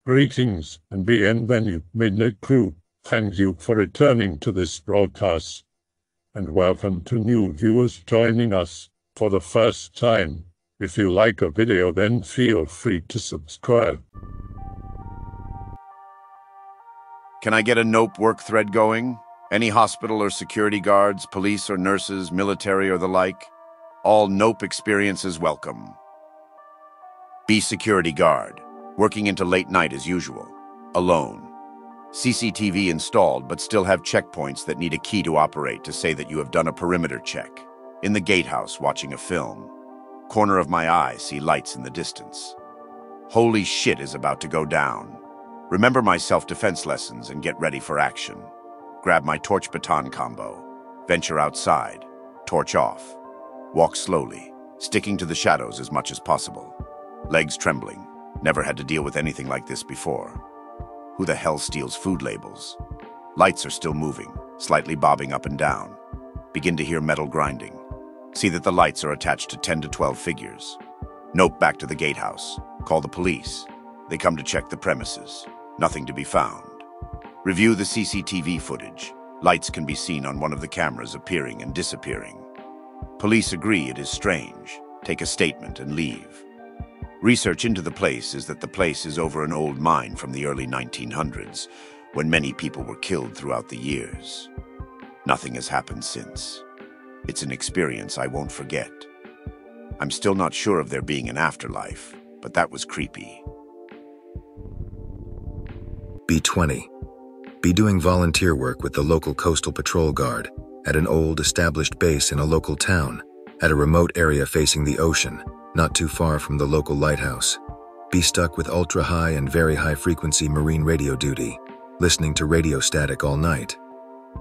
Greetings and bienvenue, Midnight Crew. Thank you for returning to this broadcast. And welcome to new viewers joining us for the first time. If you like a video, then feel free to subscribe. Can I get a nope work thread going? Any hospital or security guards, police or nurses, military or the like? All nope experiences welcome. Be security guard, working into late night as usual, alone. CCTV installed, but still have checkpoints that need a key to operate to say that you have done a perimeter check. In the gatehouse watching a film. Corner of my eye, see lights in the distance. Holy shit is about to go down. Remember my self-defense lessons and get ready for action. Grab my torch baton combo. Venture outside. Torch off. Walk slowly, sticking to the shadows as much as possible. Legs trembling. Never had to deal with anything like this before. Who the hell steals food labels? Lights are still moving, slightly bobbing up and down. Begin to hear metal grinding. See that the lights are attached to 10 to 12 figures. Nope back to the gatehouse. Call the police. They come to check the premises. Nothing to be found. Review the CCTV footage. Lights can be seen on one of the cameras appearing and disappearing. Police agree it is strange. Take a statement and leave. Research into the place is that the place is over an old mine from the early 1900s, when many people were killed throughout the years. Nothing has happened since. It's an experience I won't forget. I'm still not sure of there being an afterlife, but that was creepy. B20. Be doing volunteer work with the local Coastal Patrol Guard at an old established base in a local town, at a remote area facing the ocean, not too far from the local lighthouse. Be stuck with ultra-high and very high-frequency marine radio duty, listening to radio static all night.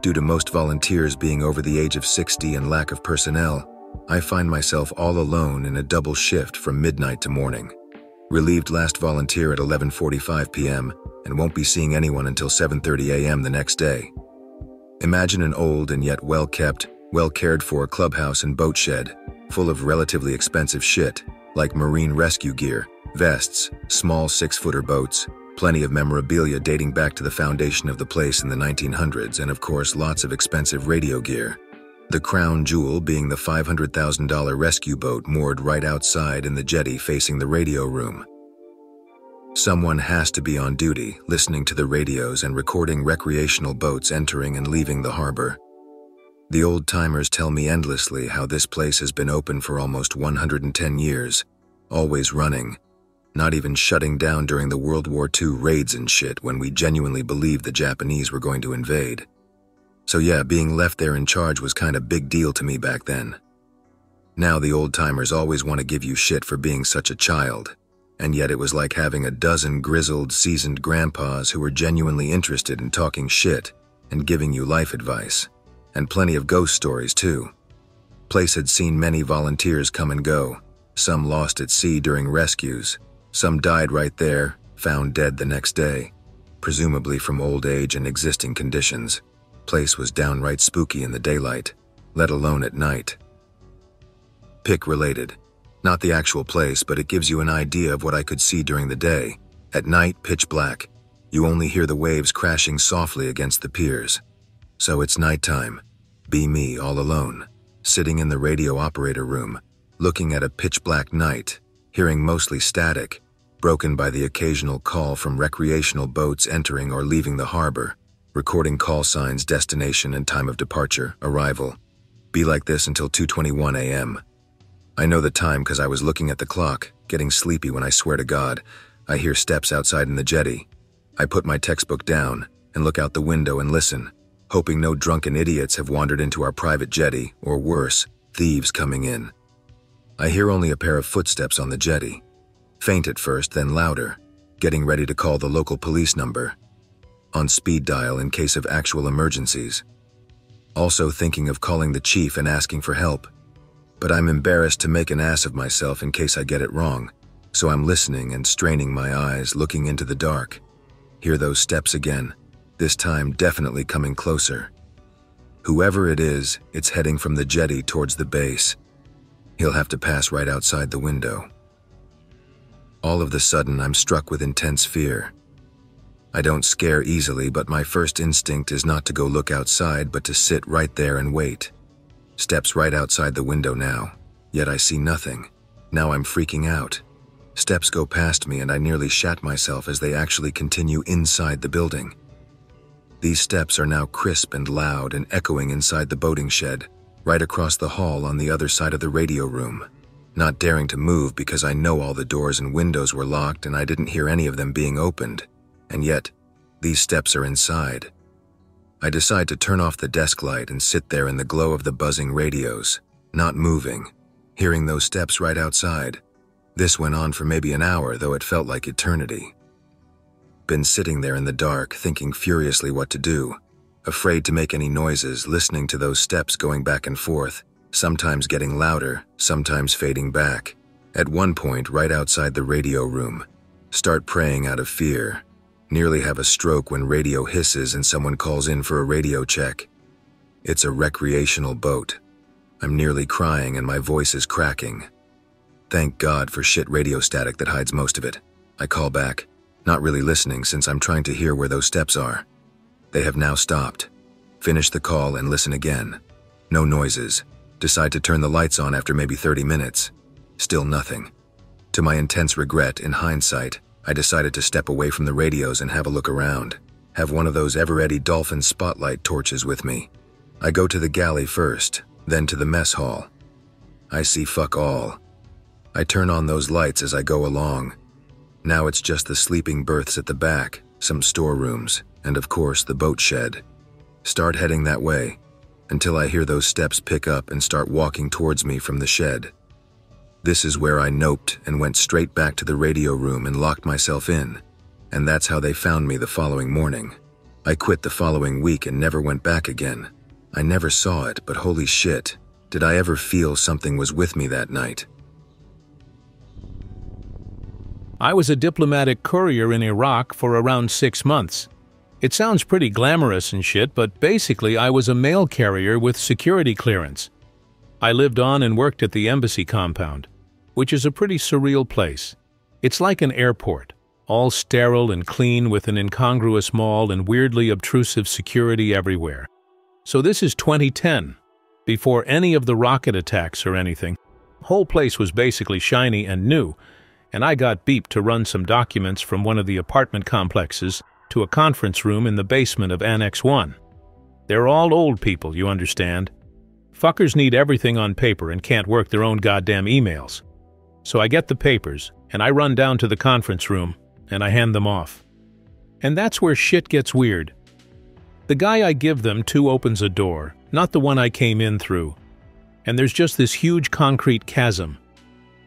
Due to most volunteers being over the age of 60 and lack of personnel, I find myself all alone in a double shift from midnight to morning. Relieved last volunteer at 11:45 p.m. and won't be seeing anyone until 7:30 a.m. the next day. Imagine an old and yet well-kept, well-cared-for clubhouse and boat shed, full of relatively expensive shit, like marine rescue gear, vests, small 6-footer boats, plenty of memorabilia dating back to the foundation of the place in the 1900s, and of course lots of expensive radio gear. The crown jewel being the $500,000 rescue boat moored right outside in the jetty facing the radio room. Someone has to be on duty, listening to the radios and recording recreational boats entering and leaving the harbor. The old-timers tell me endlessly how this place has been open for almost 110 years, always running, not even shutting down during the World War II raids and shit when we genuinely believed the Japanese were going to invade. So yeah, being left there in charge was kinda big deal to me back then. Now the old-timers always want to give you shit for being such a child, and yet it was like having a dozen grizzled, seasoned grandpas who were genuinely interested in talking shit and giving you life advice. And plenty of ghost stories too. Place had seen many volunteers come and go, some lost at sea during rescues, some died right there, found dead the next day, presumably from old age and existing conditions. Place was downright spooky in the daylight, let alone at night. Pic related. Not the actual place, but it gives you an idea of what I could see during the day. At night, pitch black. You only hear the waves crashing softly against the piers. So it's nighttime. Be me all alone, sitting in the radio operator room, looking at a pitch-black night, hearing mostly static, broken by the occasional call from recreational boats entering or leaving the harbor, recording call signs, destination and time of departure, arrival. Be like this until 2:21 a.m. I know the time because I was looking at the clock, getting sleepy when I swear to God, I hear steps outside in the jetty. I put my textbook down and look out the window and listen, hoping no drunken idiots have wandered into our private jetty, or worse, thieves coming in. I hear only a pair of footsteps on the jetty. Faint at first, then louder, getting ready to call the local police number. On speed dial in case of actual emergencies. Also thinking of calling the chief and asking for help. But I'm embarrassed to make an ass of myself in case I get it wrong, so I'm listening and straining my eyes, looking into the dark. Hear those steps again. This time definitely coming closer. Whoever it is, it's heading from the jetty towards the base. He'll have to pass right outside the window. All of the sudden, I'm struck with intense fear. I don't scare easily, but my first instinct is not to go look outside, but to sit right there and wait. Steps right outside the window now, yet I see nothing. Now I'm freaking out. Steps go past me and I nearly shat myself as they actually continue inside the building. These steps are now crisp and loud and echoing inside the boating shed, right across the hall on the other side of the radio room. Not daring to move because I know all the doors and windows were locked and I didn't hear any of them being opened. And yet, these steps are inside. I decide to turn off the desk light and sit there in the glow of the buzzing radios, not moving, hearing those steps right outside. This went on for maybe an hour, though it felt like eternity. Been sitting there in the dark, thinking furiously what to do, afraid to make any noises, listening to those steps going back and forth, sometimes getting louder, sometimes fading back. At one point, right outside the radio room, start praying out of fear. Nearly have a stroke when radio hisses and someone calls in for a radio check. It's a recreational boat. I'm nearly crying and my voice is cracking. Thank God for shit radio static that hides most of it. I call back, not really listening since I'm trying to hear where those steps are. They have now stopped. Finish the call and listen again. No noises. Decide to turn the lights on after maybe 30 minutes. Still nothing. To my intense regret, in hindsight, I decided to step away from the radios and have a look around. Have one of those ever-ready dolphin spotlight torches with me. I go to the galley first, then to the mess hall. I see fuck all. I turn on those lights as I go along. Now it's just the sleeping berths at the back, some storerooms, and of course the boat shed. Start heading that way, until I hear those steps pick up and start walking towards me from the shed. This is where I noped and went straight back to the radio room and locked myself in, and that's how they found me the following morning. I quit the following week and never went back again. I never saw it, but holy shit, did I ever feel something was with me that night. I was a diplomatic courier in Iraq for around 6 months. It sounds pretty glamorous and shit, but basically I was a mail carrier with security clearance. I lived on and worked at the embassy compound, which is a pretty surreal place. It's like an airport, all sterile and clean with an incongruous mall and weirdly obtrusive security everywhere. So this is 2010, before any of the rocket attacks or anything. The whole place was basically shiny and new, and I got beeped to run some documents from one of the apartment complexes to a conference room in the basement of Annex 1. They're all old people, you understand. Fuckers need everything on paper and can't work their own goddamn emails. So I get the papers, and I run down to the conference room, and I hand them off. And that's where shit gets weird. The guy I give them to opens a door, not the one I came in through, and there's just this huge concrete chasm,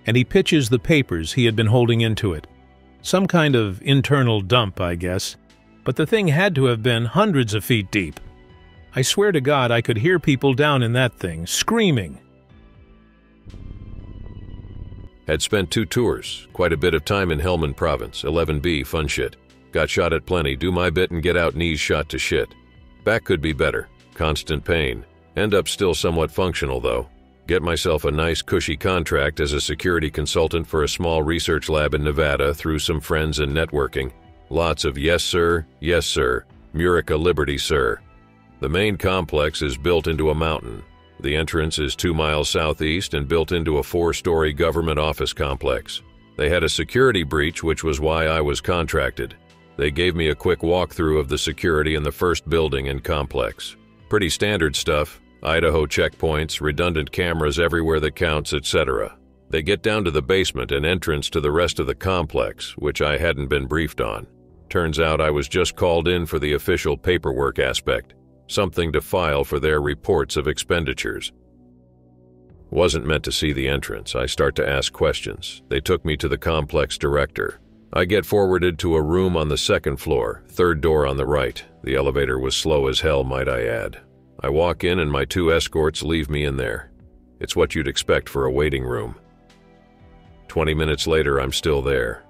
and he pitches the papers he had been holding into it. Some kind of internal dump, I guess, but the thing had to have been hundreds of feet deep. I swear to God I could hear people down in that thing, screaming. Had spent 2 tours, quite a bit of time in Helmand Province, 11B, fun shit. Got shot at plenty, do my bit and get out, knees shot to shit. Back could be better, constant pain. End up still somewhat functional though. Get myself a nice cushy contract as a security consultant for a small research lab in Nevada through some friends and networking. Lots of yes sir, Murica Liberty sir. The main complex is built into a mountain. The entrance is 2 miles southeast and built into a 4-story government office complex. They had a security breach, which was why I was contracted. They gave me a quick walkthrough of the security in the first building and complex. Pretty standard stuff, Idaho checkpoints, redundant cameras everywhere that counts, etc. They get down to the basement and entrance to the rest of the complex, which I hadn't been briefed on. Turns out I was just called in for the official paperwork aspect. Something to file for their reports of expenditures. Wasn't meant to see the entrance. I start to ask questions. They took me to the complex director. I get forwarded to a room on the 2nd floor, 3rd door on the right. The elevator was slow as hell, might I add. I walk in and my 2 escorts leave me in there. It's what you'd expect for a waiting room. 20 minutes later, I'm still there.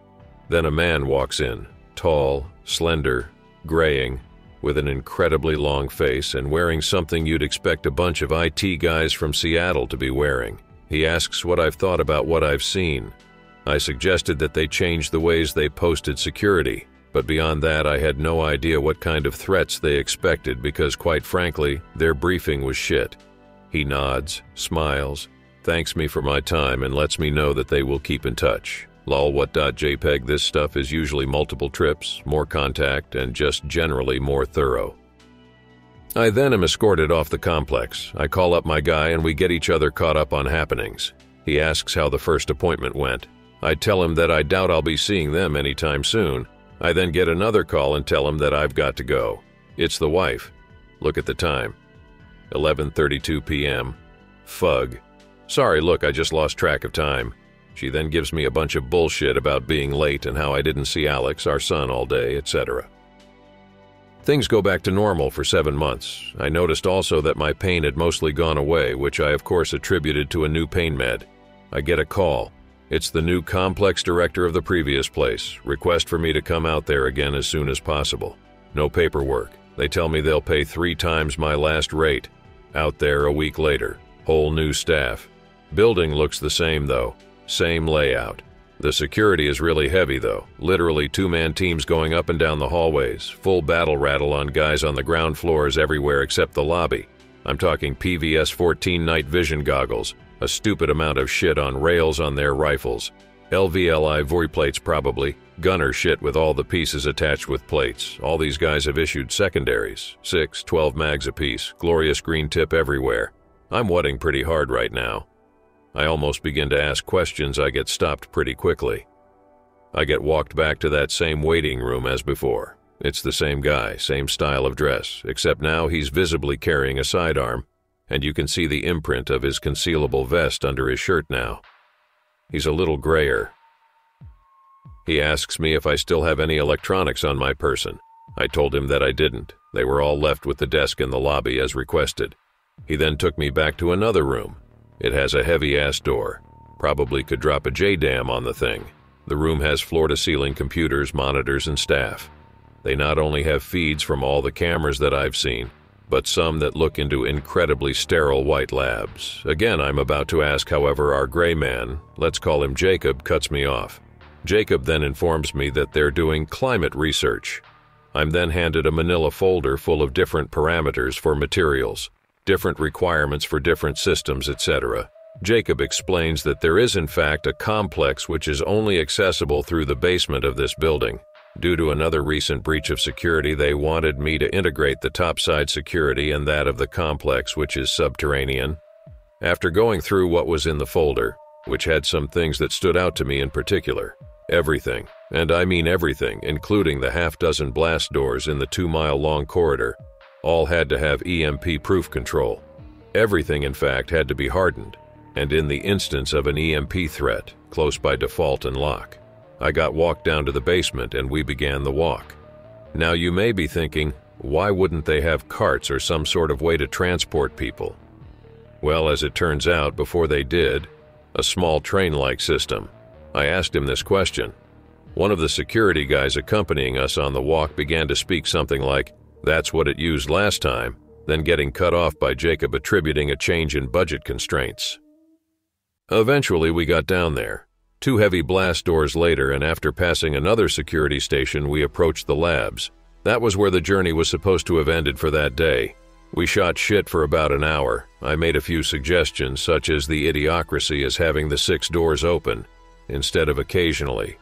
Then a man walks in, tall, slender, graying, with an incredibly long face and wearing something you'd expect a bunch of IT guys from Seattle to be wearing. He asks what I've thought about what I've seen. I suggested that they change the ways they posted security. But beyond that, I had no idea what kind of threats they expected because, quite frankly, their briefing was shit. He nods, smiles, thanks me for my time, and lets me know that they will keep in touch. Lol, what.jpg, this stuff is usually multiple trips, more contact, and just generally more thorough. I then am escorted off the complex. I call up my guy and we get each other caught up on happenings. He asks how the first appointment went. I tell him that I doubt I'll be seeing them anytime soon. I then get another call and tell him that I've got to go. It's the wife. Look at the time. 11:32 p.m. Fug. Sorry, look, I just lost track of time. She then gives me a bunch of bullshit about being late and how I didn't see Alex, our son, all day, etc. Things go back to normal for 7 months. I noticed also that my pain had mostly gone away, which I of course attributed to a new pain med. I get a call. It's the new complex director of the previous place. Request for me to come out there again as soon as possible. No paperwork. They tell me they'll pay 3 times my last rate. Out there a week later. Whole new staff. Building looks the same though. Same layout. The security is really heavy though. Literally 2-man teams going up and down the hallways. Full battle rattle on guys on the ground floors everywhere except the lobby. I'm talking PVS-14 night vision goggles. A stupid amount of shit on rails on their rifles. LVLI void plates probably. Gunner shit with all the pieces attached with plates. All these guys have issued secondaries. 6, 12 mags apiece. Glorious green tip everywhere. I'm wetting pretty hard right now. I almost begin to ask questions. I get stopped pretty quickly. I get walked back to that same waiting room as before. It's the same guy, same style of dress, except now he's visibly carrying a sidearm, and you can see the imprint of his concealable vest under his shirt now. He's a little grayer. He asks me if I still have any electronics on my person. I told him that I didn't. They were all left with the desk in the lobby as requested. He then took me back to another room. It has a heavy-ass door. Probably could drop a J-dam on the thing. The room has floor-to-ceiling computers, monitors, and staff. They not only have feeds from all the cameras that I've seen, but some that look into incredibly sterile white labs. Again, I'm about to ask, however, our gray man, let's call him Jacob, cuts me off. Jacob then informs me that they're doing climate research. I'm then handed a manila folder full of different parameters for materials, different requirements for different systems, etc. Jacob explains that there is in fact a complex which is only accessible through the basement of this building. Due to another recent breach of security, they wanted me to integrate the topside security and that of the complex, which is subterranean. After going through what was in the folder, which had some things that stood out to me in particular, everything, and I mean everything, including the half-dozen blast doors in the 2-mile-long corridor, all had to have EMP-proof control. Everything, in fact, had to be hardened, and in the instance of an EMP threat, close by default and lock. I got walked down to the basement and we began the walk. Now you may be thinking, why wouldn't they have carts or some sort of way to transport people? Well, as it turns out, before they did, a small train-like system. I asked him this question. One of the security guys accompanying us on the walk began to speak something like, "That's what it used last time," then getting cut off by Jacob attributing a change in budget constraints. Eventually we got down there. 2 heavy blast doors later, and after passing another security station, we approached the labs. That was where the journey was supposed to have ended for that day. We shot shit for about an hour. I made a few suggestions, such as the idiocracy as having the 6 doors open, instead of occasionally.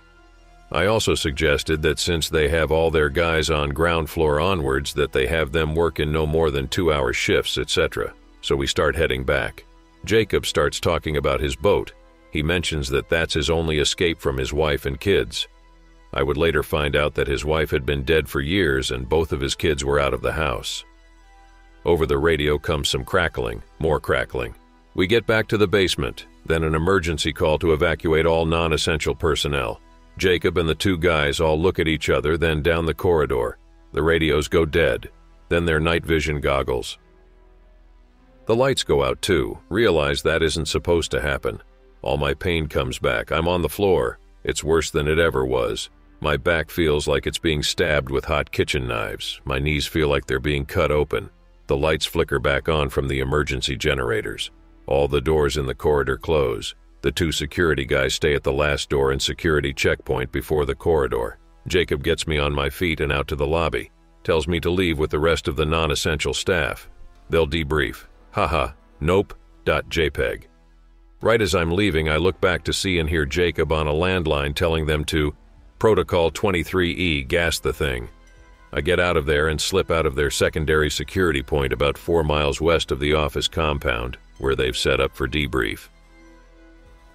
I also suggested that since they have all their guys on ground floor onwards, that they have them work in no more than 2-hour shifts, etc. So we start heading back. Jacob starts talking about his boat. He mentions that that's his only escape from his wife and kids. I would later find out that his wife had been dead for years and both of his kids were out of the house. Over the radio comes some crackling, more crackling. We get back to the basement, then an emergency call to evacuate all non-essential personnel. Jacob and the 2 guys all look at each other, then down the corridor. The radios go dead, then their night vision goggles. The lights go out too. Realize that isn't supposed to happen. All my pain comes back. I'm on the floor. It's worse than it ever was. My back feels like it's being stabbed with hot kitchen knives. My knees feel like they're being cut open. The lights flicker back on from the emergency generators. All the doors in the corridor close. The 2 security guys stay at the last door and security checkpoint before the corridor. Jacob gets me on my feet and out to the lobby, tells me to leave with the rest of the non-essential staff. They'll debrief. Haha, nope.jpg. Right as I'm leaving, I look back to see and hear Jacob on a landline telling them to Protocol 23E, gas the thing. I get out of there and slip out of their secondary security point about 4 miles west of the office compound, where they've set up for debrief.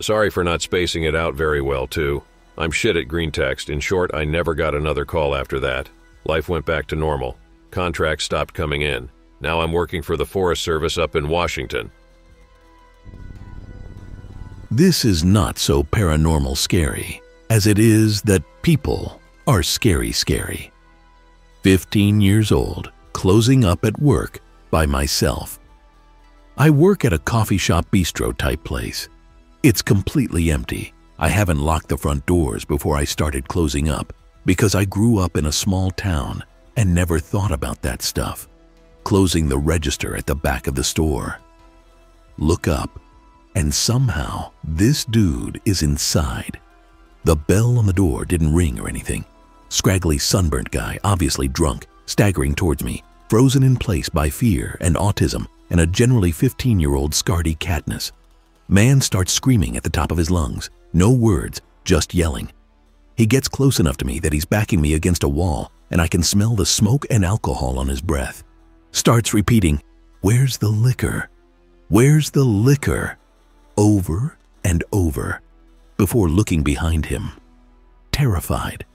Sorry for not spacing it out very well, too. I'm shit at Greentext. In short, I never got another call after that. Life went back to normal. Contracts stopped coming in. Now I'm working for the Forest Service up in Washington. This is not so paranormal scary, as it is that people are scary. 15 years old, closing up at work by myself. I work at a coffee shop bistro type place. It's completely empty. I haven't locked the front doors before I started closing up because I grew up in a small town and never thought about that stuff. Closing the register at the back of the store. Look up, and somehow this dude is inside. The bell on the door didn't ring or anything. Scraggly sunburnt guy, obviously drunk, staggering towards me, frozen in place by fear and autism and a generally 15-year-old scaredy catness. Man starts screaming at the top of his lungs. No words, just yelling. He gets close enough to me that he's backing me against a wall and I can smell the smoke and alcohol on his breath. Starts repeating, "Where's the liquor? Where's the liquor?" over and over before looking behind him, terrified,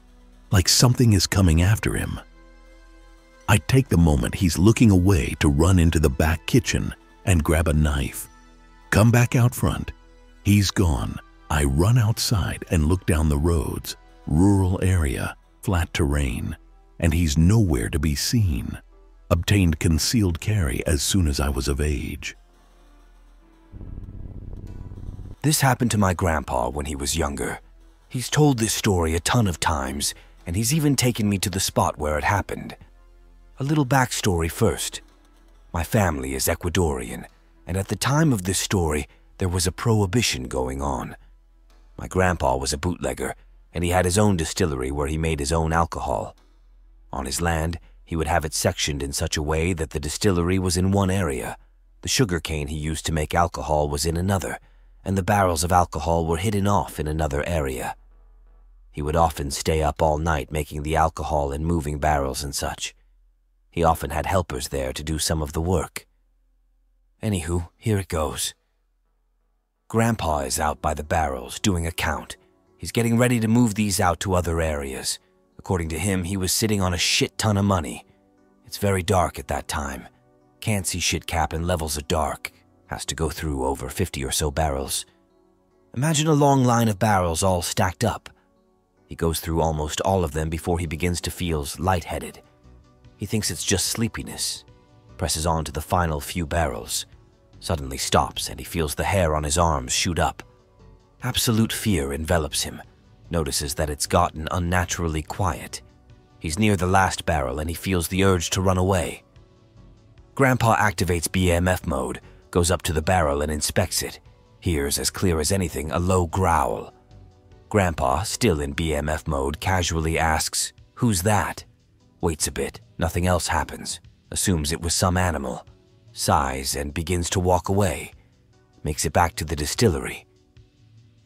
like something is coming after him. I take the moment he's looking away to run into the back kitchen and grab a knife. Come back out front. He's gone. I run outside and look down the roads, rural area, flat terrain, and he's nowhere to be seen. Obtained concealed carry as soon as I was of age. This happened to my grandpa when he was younger. He's told this story a ton of times, and he's even taken me to the spot where it happened. A little backstory first. My family is Ecuadorian, and at the time of this story, there was a prohibition going on. My grandpa was a bootlegger, and he had his own distillery where he made his own alcohol. On his land, he would have it sectioned in such a way that the distillery was in one area, the sugar cane he used to make alcohol was in another, and the barrels of alcohol were hidden off in another area. He would often stay up all night making the alcohol and moving barrels and such. He often had helpers there to do some of the work. Anywho, here it goes. Grandpa is out by the barrels doing a count. He's getting ready to move these out to other areas. According to him, he was sitting on a shit ton of money. It's very dark at that time. Can't see shit cap and levels are dark. Has to go through over 50 or so barrels. Imagine a long line of barrels all stacked up. He goes through almost all of them before he begins to feel lightheaded. He thinks it's just sleepiness. Presses on to the final few barrels. Suddenly stops and he feels the hair on his arms shoot up. Absolute fear envelops him. Notices that it's gotten unnaturally quiet. He's near the last barrel and he feels the urge to run away. Grandpa activates BMF mode, goes up to the barrel and inspects it. Hears, as clear as anything, a low growl. Grandpa, still in BMF mode, casually asks, "Who's that?" Waits a bit, nothing else happens. Assumes it was some animal. Sighs and begins to walk away. Makes it back to the distillery.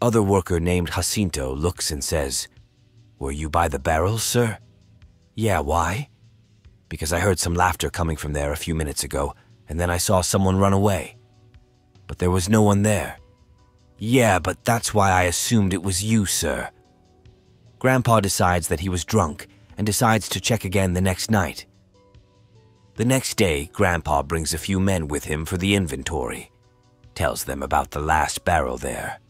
Other worker named Jacinto looks and says, "Were you by the barrels, sir?" "Yeah, why?" "Because I heard some laughter coming from there a few minutes ago, and then I saw someone run away." "But there was no one there." "Yeah, but that's why I assumed it was you, sir." Grandpa decides that he was drunk and decides to check again the next night. The next day, Grandpa brings a few men with him for the inventory. Tells them about the last barrel there.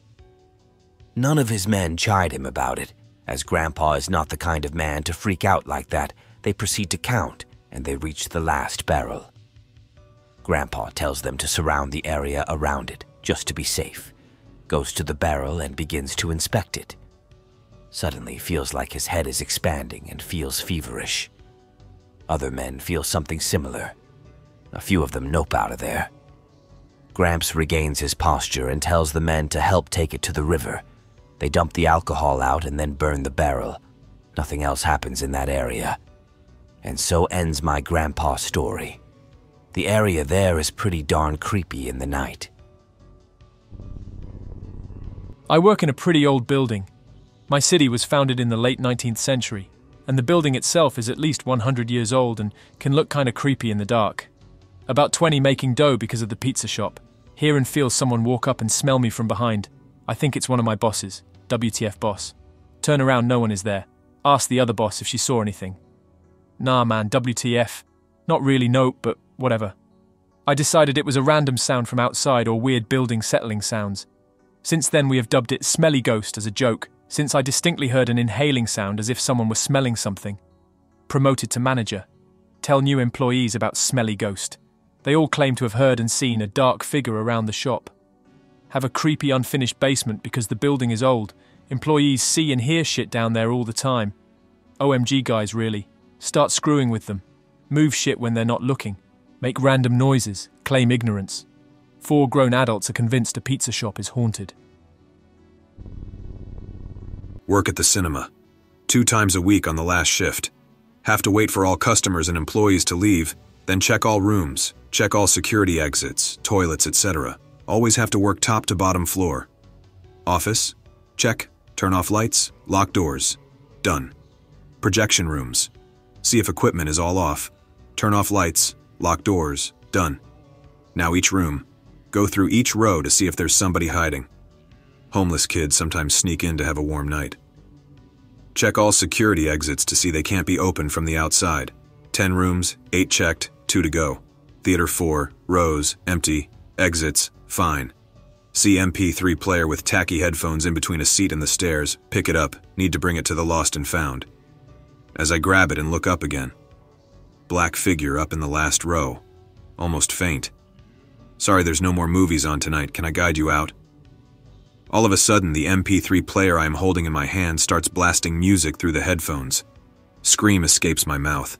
None of his men chide him about it. As Grandpa is not the kind of man to freak out like that, they proceed to count, and they reach the last barrel. Grandpa tells them to surround the area around it, just to be safe. Goes to the barrel and begins to inspect it. Suddenly feels like his head is expanding and feels feverish. Other men feel something similar. A few of them nope out of there. Gramps regains his posture and tells the men to help take it to the river. They dump the alcohol out and then burn the barrel. Nothing else happens in that area. And so ends my grandpa's story. The area there is pretty darn creepy in the night. I work in a pretty old building. My city was founded in the late 19th century, and the building itself is at least 100 years old and can look kinda creepy in the dark. About 20 making dough because of the pizza shop. Hear and feel someone walk up and smell me from behind. I think it's one of my bosses, WTF boss. Turn around, no one is there. Ask the other boss if she saw anything. Nah man, WTF. Not really, nope, but whatever. I decided it was a random sound from outside or weird building settling sounds. Since then we have dubbed it Smelly Ghost as a joke, since I distinctly heard an inhaling sound as if someone was smelling something. Promoted to manager. Tell new employees about Smelly Ghost. They all claim to have heard and seen a dark figure around the shop. Have a creepy unfinished basement because the building is old. Employees see and hear shit down there all the time. OMG guys, really. Start screwing with them. Move shit when they're not looking. Make random noises. Claim ignorance. 4 grown adults are convinced a pizza shop is haunted. Work at the cinema. 2 times a week on the last shift. Have to wait for all customers and employees to leave, then check all rooms, check all security exits, toilets, etc. Always have to work top to bottom floor. Office? Check. Turn off lights, lock doors. Done. Projection rooms. See if equipment is all off. Turn off lights, lock doors. Done. Now each room. Go through each row to see if there's somebody hiding. Homeless kids sometimes sneak in to have a warm night. Check all security exits to see they can't be opened from the outside. 10 rooms, 8 checked, 2 to go. Theater 4, rows, empty, exits, fine. See MP3 player with tacky headphones in between a seat and the stairs, pick it up, need to bring it to the lost and found. As I grab it and look up again. Black figure up in the last row. Almost faint. Sorry there's no more movies on tonight, can I guide you out? All of a sudden, the MP3 player I am holding in my hand starts blasting music through the headphones. Scream escapes my mouth.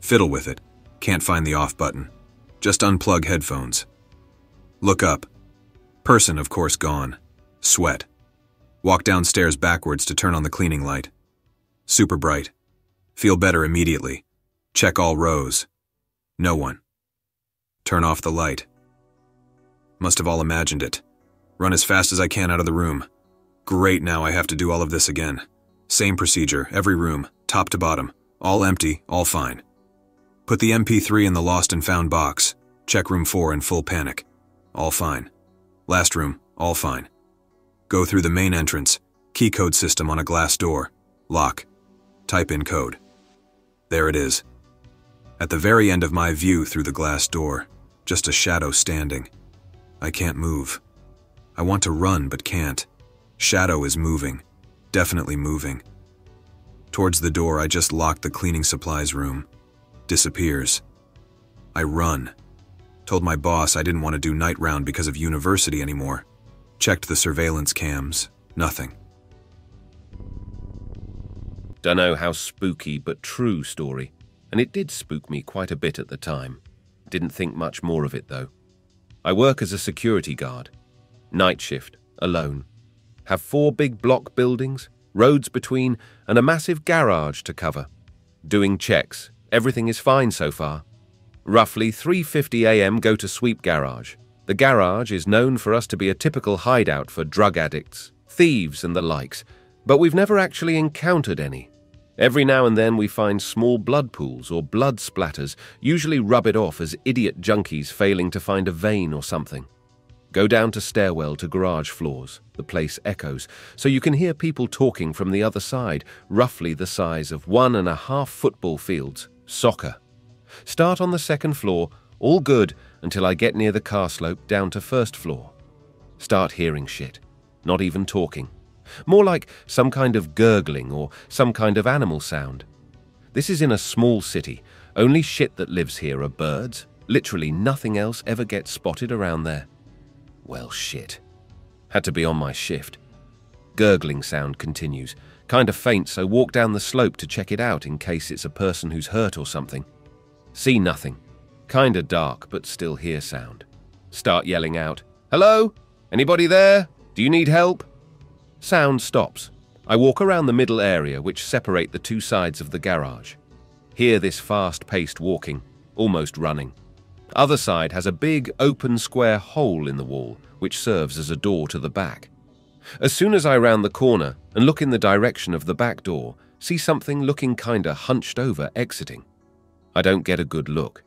Fiddle with it. Can't find the off button. Just unplug headphones. Look up. Person, of course, gone. Sweat. Walk downstairs backwards to turn on the cleaning light. Super bright. Feel better immediately. Check all rows. No one. Turn off the light. Must have all imagined it. Run as fast as I can out of the room. Great, now I have to do all of this again. Same procedure, every room, top to bottom. All empty, all fine. Put the MP3 in the lost and found box. Check room 4 in full panic. All fine. Last room, all fine. Go through the main entrance. Key code system on a glass door. Lock. Type in code. There it is. At the very end of my view through the glass door, just a shadow standing. I can't move. I want to run but can't. Shadow is moving. Definitely moving. Towards the door, I just locked the cleaning supplies room. Disappears. I run. Told my boss I didn't want to do night round because of university anymore. Checked the surveillance cams. Nothing. Dunno how spooky but true story, and it did spook me quite a bit at the time. Didn't think much more of it though. I work as a security guard. Night shift, alone. Have 4 big block buildings, roads between, and a massive garage to cover. Doing checks. Everything is fine so far. Roughly 3:50 AM go to sweep garage. The garage is known for us to be a typical hideout for drug addicts, thieves and the likes, but we've never actually encountered any. Every now and then we find small blood pools or blood splatters, usually rub it off as idiot junkies failing to find a vein or something. Go down to stairwell to garage floors. The place echoes, so you can hear people talking from the other side, roughly the size of 1.5 football fields. Soccer. Start on the 2nd floor, all good until I get near the car slope down to 1st floor. Start hearing shit. Not even talking. More like some kind of gurgling or some kind of animal sound. This is in a small city. Only shit that lives here are birds. Literally nothing else ever gets spotted around there. Well, shit. Had to be on my shift. Gurgling sound continues. Kind of faint, so walk down the slope to check it out in case it's a person who's hurt or something. See nothing. Kinda dark, but still hear sound. Start yelling out, "Hello? Anybody there? Do you need help?" Sound stops. I walk around the middle area which separate the two sides of the garage. Hear this fast-paced walking, almost running. Other side has a big open square hole in the wall which serves as a door to the back. As soon as I round the corner and look in the direction of the back door, see something looking kinda hunched over exiting. I don't get a good look.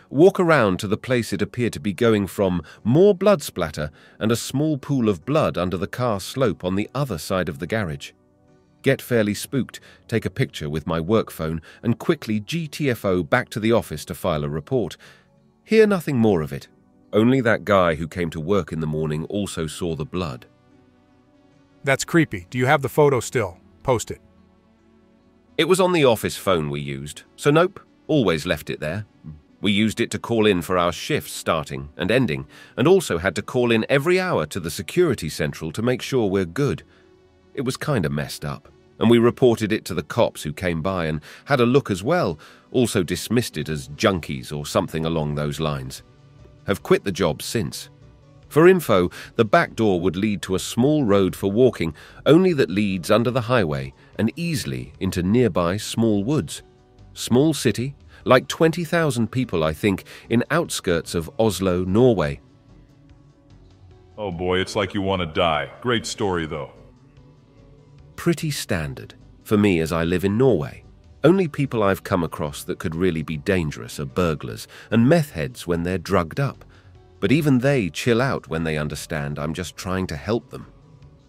Walk around to the place it appeared to be going from, more blood splatter and a small pool of blood under the car slope on the other side of the garage. Get fairly spooked, take a picture with my work phone and quickly GTFO back to the office to file a report. Hear nothing more of it. Only that guy who came to work in the morning also saw the blood. That's creepy. Do you have the photo still? Post it. It was on the office phone we used, so nope, always left it there. We used it to call in for our shifts starting and ending, and also had to call in every hour to the security central to make sure we're good. It was kinda messed up, and we reported it to the cops who came by and had a look as well, also dismissed it as junkies or something along those lines. Have quit the job since. For info, the back door would lead to a small road for walking, only that leads under the highway and easily into nearby small woods. Small city, like 20,000 people, I think, in outskirts of Oslo, Norway. Oh boy, it's like you want to die. Great story, though. Pretty standard for me as I live in Norway. Only people I've come across that could really be dangerous are burglars and meth heads when they're drugged up. But even they chill out when they understand I'm just trying to help them.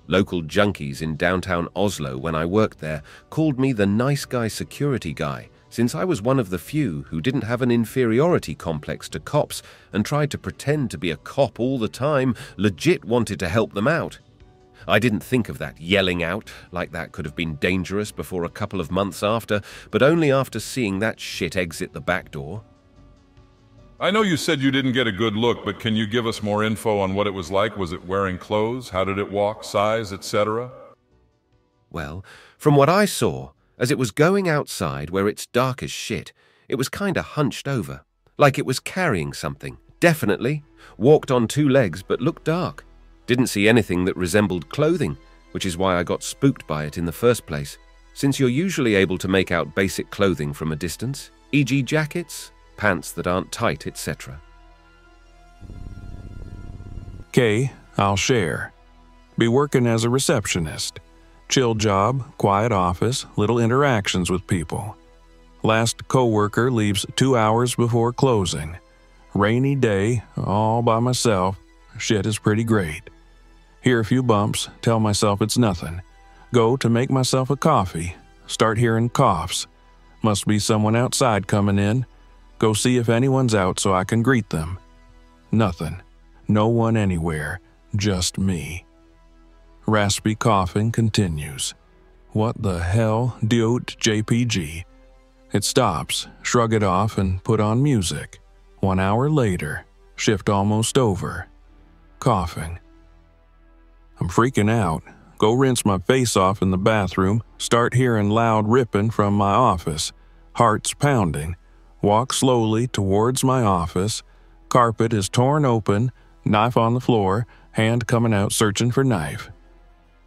Local junkies in downtown Oslo when I worked there called me the nice guy security guy, since I was one of the few who didn't have an inferiority complex to cops and tried to pretend to be a cop all the time, legit wanted to help them out. I didn't think of that yelling out like that could have been dangerous before a couple of months after, but only after seeing that shit exit the back door. I know you said you didn't get a good look, but can you give us more info on what it was like? Was it wearing clothes? How did it walk, size, etc.? Well, from what I saw, as it was going outside where it's dark as shit, it was kinda hunched over, like it was carrying something, definitely. Walked on two legs but looked dark. Didn't see anything that resembled clothing, which is why I got spooked by it in the first place, since you're usually able to make out basic clothing from a distance, e.g. jackets, pants that aren't tight, etc. Okay, I'll share. Be working as a receptionist. Chill job, quiet office, little interactions with people. Last coworker leaves 2 hours before closing. Rainy day, all by myself. Shit is pretty great. Hear a few bumps, tell myself it's nothing. Go to make myself a coffee. Start hearing coughs. Must be someone outside coming in. Go see if anyone's out so I can greet them. Nothing. No one anywhere. Just me. Raspy coughing continues. What the hell, gaut JPG? It stops, shrug it off, and put on music. 1 hour later, shift almost over. Coughing. I'm freaking out. Go rinse my face off in the bathroom, start hearing loud ripping from my office. Heart's pounding. Walk slowly towards my office. Carpet is torn open, knife on the floor, hand coming out searching for knife.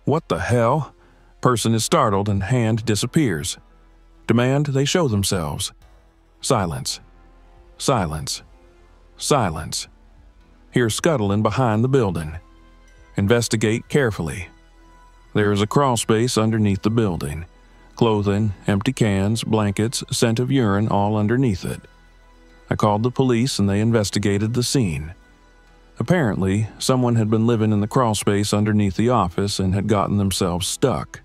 What the hell? Person is startled and hand disappears. Demand they show themselves. Silence. Silence. Silence. Hear scuttling behind the building. Investigate carefully. There is a crawl space underneath the building. Clothing, empty cans, blankets, scent of urine all underneath it. I called the police and they investigated the scene. Apparently, someone had been living in the crawl space underneath the office and had gotten themselves stuck.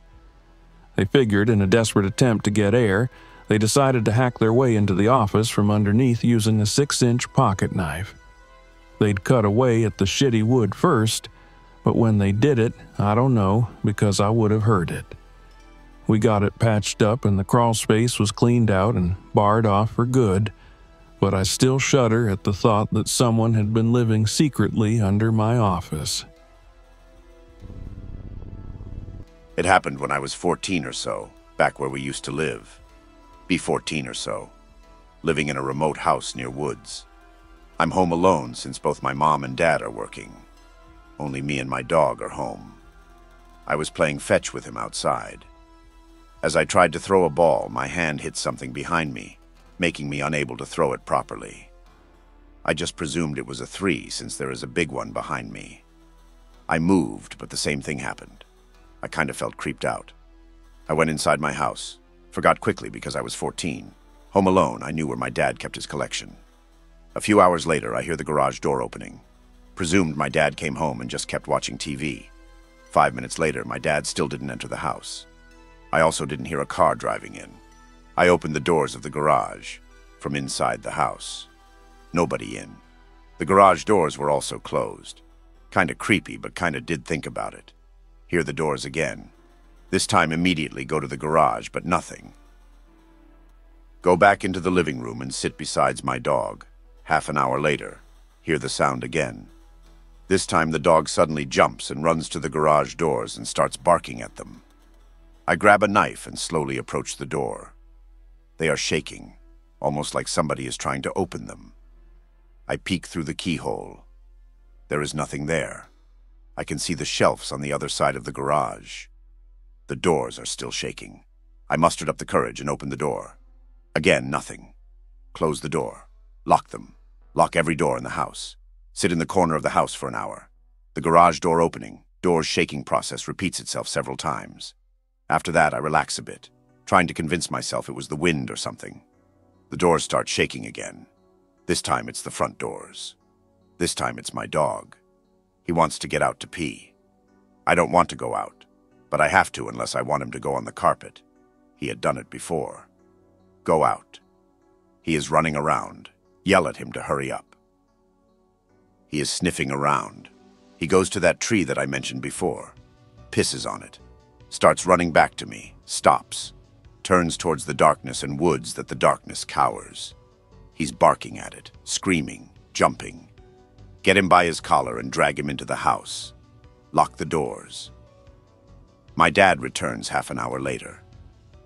They figured in a desperate attempt to get air, they decided to hack their way into the office from underneath using a 6-inch pocket knife. They'd cut away at the shitty wood first, but when they did it, I don't know, because I would have heard it. We got it patched up and the crawl space was cleaned out and barred off for good, but I still shudder at the thought that someone had been living secretly under my office. It happened when I was 14 or so, back where we used to live. Be 14 or so, living in a remote house near woods. I'm home alone since both my mom and dad are working. Only me and my dog are home. I was playing fetch with him outside. As I tried to throw a ball, my hand hit something behind me, making me unable to throw it properly. I just presumed it was a 3 since there is a big one behind me. I moved, but the same thing happened. I kind of felt creeped out. I went inside my house. Forgot quickly because I was 14. Home alone, I knew where my dad kept his collection. A few hours later, I hear the garage door opening. Presumed my dad came home and just kept watching TV. 5 minutes later, my dad still didn't enter the house. I also didn't hear a car driving in. I opened the doors of the garage from inside the house. Nobody in. The garage doors were also closed. Kinda creepy, but kinda did think about it. Hear the doors again. This time immediately go to the garage, but nothing. Go back into the living room and sit beside my dog. Half an hour later, hear the sound again. This time the dog suddenly jumps and runs to the garage doors and starts barking at them. I grab a knife and slowly approach the door. They are shaking, almost like somebody is trying to open them. I peek through the keyhole. There is nothing there. I can see the shelves on the other side of the garage. The doors are still shaking. I mustered up the courage and opened the door. Again, nothing. Close the door. Lock them. Lock every door in the house. Sit in the corner of the house for an hour. The garage door opening, doors shaking process repeats itself several times. After that, I relax a bit, trying to convince myself it was the wind or something. The doors start shaking again. This time it's the front doors. This time it's my dog. He wants to get out to pee. I don't want to go out, but I have to unless I want him to go on the carpet. He had done it before. Go out. He is running around. Yell at him to hurry up. He is sniffing around. He goes to that tree that I mentioned before. Pisses on it. Starts running back to me. Stops. Turns towards the darkness and woods that the darkness cowers. He's barking at it, screaming, jumping. Get him by his collar and drag him into the house. Lock the doors. My dad returns half an hour later.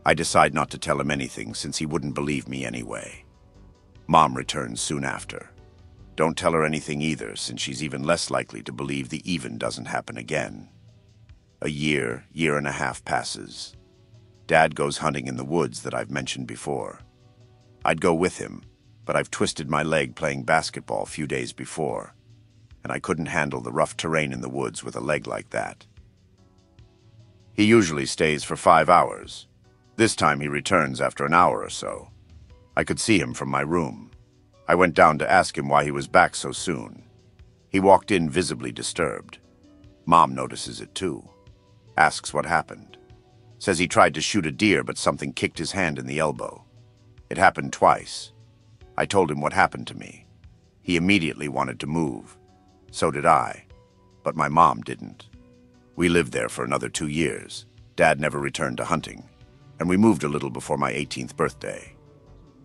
I decide not to tell him anything since he wouldn't believe me anyway. Mom returns soon after. Don't tell her anything either, since she's even less likely to believe the even doesn't happen again. A year and a half passes. Dad goes hunting in the woods that I've mentioned before. I'd go with him, but I've twisted my leg playing basketball a few days before, and I couldn't handle the rough terrain in the woods with a leg like that. He usually stays for 5 hours. This time he returns after an hour or so. I could see him from my room. I went down to ask him why he was back so soon. He walked in visibly disturbed. Mom notices it too. Asks what happened. Says he tried to shoot a deer, but something kicked his hand in the elbow. It happened twice. I told him what happened to me. He immediately wanted to move. So did I. But my mom didn't. We lived there for another 2 years. Dad never returned to hunting. And we moved a little before my 18th birthday.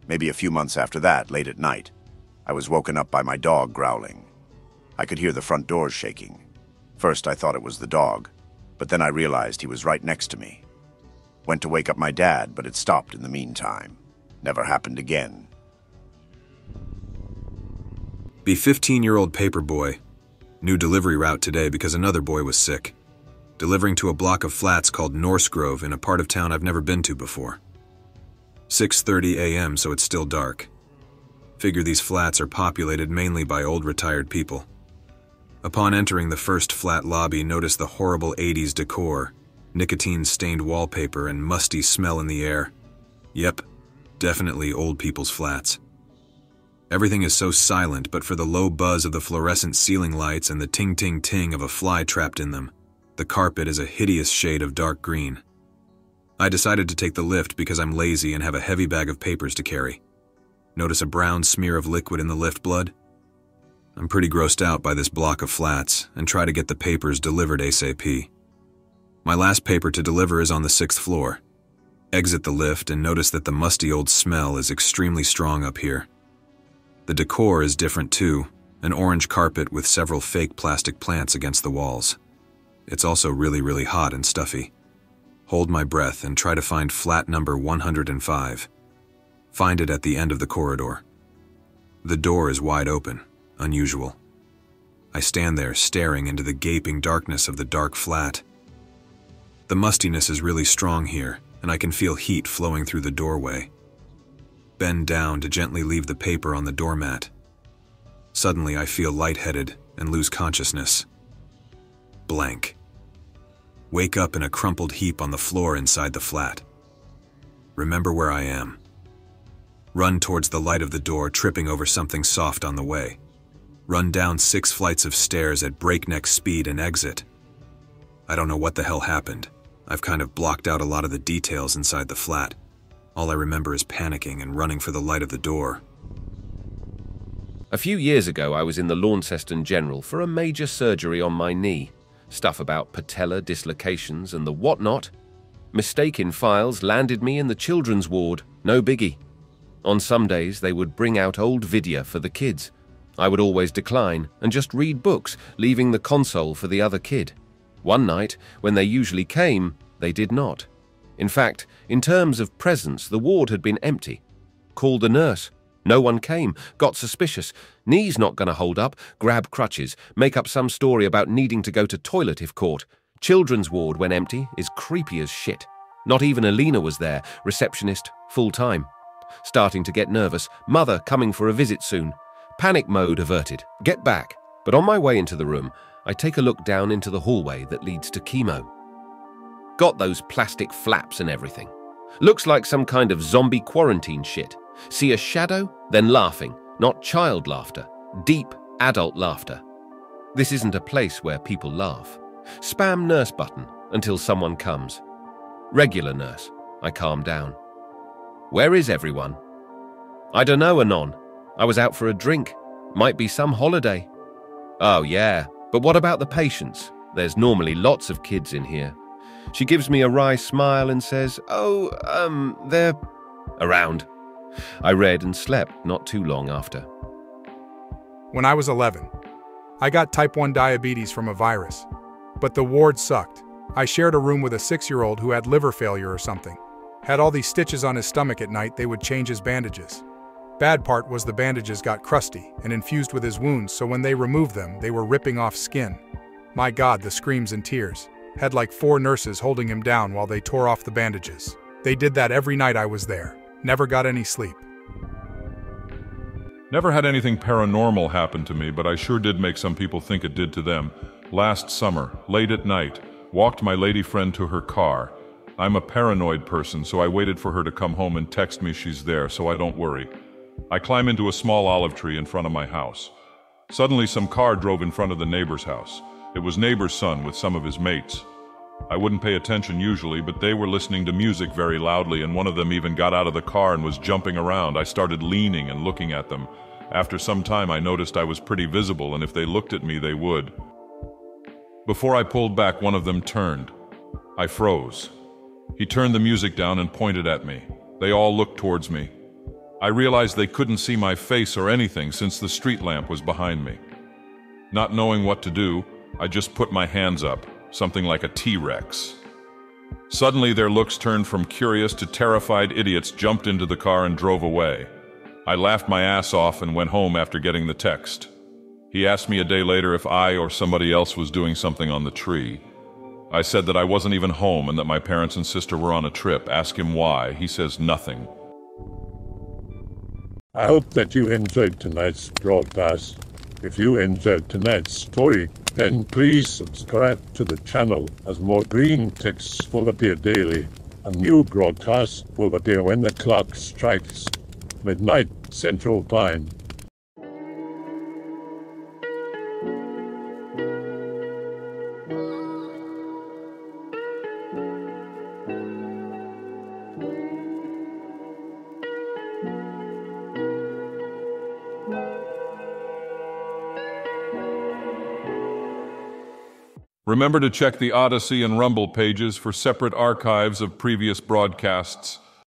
Maybe a few months after that, late at night, I was woken up by my dog growling. I could hear the front doors shaking. First, I thought it was the dog, but then I realized he was right next to me. Went to wake up my dad, but it stopped in the meantime. Never happened again. Be 15-year-old paper boy. New delivery route today because another boy was sick. Delivering to a block of flats called Norse Grove in a part of town I've never been to before. 6:30 a.m., so it's still dark. Figure these flats are populated mainly by old retired people. Upon entering the first flat lobby, notice the horrible 80s decor, nicotine-stained wallpaper and musty smell in the air. Yep, definitely old people's flats. Everything is so silent, but for the low buzz of the fluorescent ceiling lights and the ting-ting-ting of a fly trapped in them, the carpet is a hideous shade of dark green. I decided to take the lift because I'm lazy and have a heavy bag of papers to carry. Notice a brown smear of liquid in the lift blood? I'm pretty grossed out by this block of flats and try to get the papers delivered ASAP. My last paper to deliver is on the 6th floor. Exit the lift and notice that the musty old smell is extremely strong up here. The decor is different too, an orange carpet with several fake plastic plants against the walls. It's also really hot and stuffy. Hold my breath and try to find flat number 105. Find it at the end of the corridor. The door is wide open, unusual. I stand there staring into the gaping darkness of the dark flat. The mustiness is really strong here, and I can feel heat flowing through the doorway. Bend down to gently leave the paper on the doormat. Suddenly I feel lightheaded and lose consciousness. Blank. Wake up in a crumpled heap on the floor inside the flat. Remember where I am. Run towards the light of the door, tripping over something soft on the way. Run down 6 flights of stairs at breakneck speed and exit. I don't know what the hell happened. I've kind of blocked out a lot of the details inside the flat. All I remember is panicking and running for the light of the door. A few years ago, I was in the Launceston General for a major surgery on my knee. Stuff about patella dislocations and the whatnot. Mistaken files landed me in the children's ward, no biggie. On some days, they would bring out old vidya for the kids. I would always decline and just read books, leaving the console for the other kid. One night, when they usually came, they did not. In fact, in terms of presence, the ward had been empty. Called a nurse. No one came. Got suspicious. Knee's not going to hold up. Grab crutches. Make up some story about needing to go to toilet if caught. Children's ward, when empty, is creepy as shit. Not even Alina was there. Receptionist, full-time. Starting to get nervous. Mother coming for a visit soon. Panic mode averted. Get back. But on my way into the room, I take a look down into the hallway that leads to chemo. Got those plastic flaps and everything. Looks like some kind of zombie quarantine shit. See a shadow, then laughing. Not child laughter. Deep, adult laughter. This isn't a place where people laugh. Spam nurse button until someone comes. Regular nurse. I calm down. Where is everyone? I don't know, Anon. I was out for a drink. Might be some holiday. Oh yeah, but what about the patients? There's normally lots of kids in here. She gives me a wry smile and says, they're around. I read and slept not too long after. When I was 11, I got type 1 diabetes from a virus, but the ward sucked. I shared a room with a 6-year-old who had liver failure or something. Had all these stitches on his stomach at night, they would change his bandages. Bad part was the bandages got crusty and infused with his wounds, so when they removed them, they were ripping off skin. My God, the screams and tears. Had like 4 nurses holding him down while they tore off the bandages. They did that every night I was there. Never got any sleep. Never had anything paranormal happen to me, but I sure did make some people think it did to them. Last summer, late at night, walked my lady friend to her car. I'm a paranoid person, so I waited for her to come home and text me she's there, so I don't worry. I climb into a small olive tree in front of my house. Suddenly some car drove in front of the neighbor's house. It was neighbor's son with some of his mates. I wouldn't pay attention usually, but they were listening to music very loudly, and one of them even got out of the car and was jumping around. I started leaning and looking at them. After some time I noticed I was pretty visible, and if they looked at me they would. Before I pulled back, one of them turned. I froze. He turned the music down and pointed at me. They all looked towards me. I realized they couldn't see my face or anything since the street lamp was behind me. Not knowing what to do, I just put my hands up, something like a T-Rex. Suddenly their looks turned from curious to terrified idiots, jumped into the car and drove away. I laughed my ass off and went home after getting the text. He asked me a day later if I or somebody else was doing something on the tree. I said that I wasn't even home and that my parents and sister were on a trip. Ask him why. He says nothing. I hope that you enjoyed tonight's broadcast. If you enjoyed tonight's story, then please subscribe to the channel, as more Greentext will appear daily. A new broadcast will appear when the clock strikes midnight Central Time. Remember to check the Odyssey and Rumble pages for separate archives of previous broadcasts.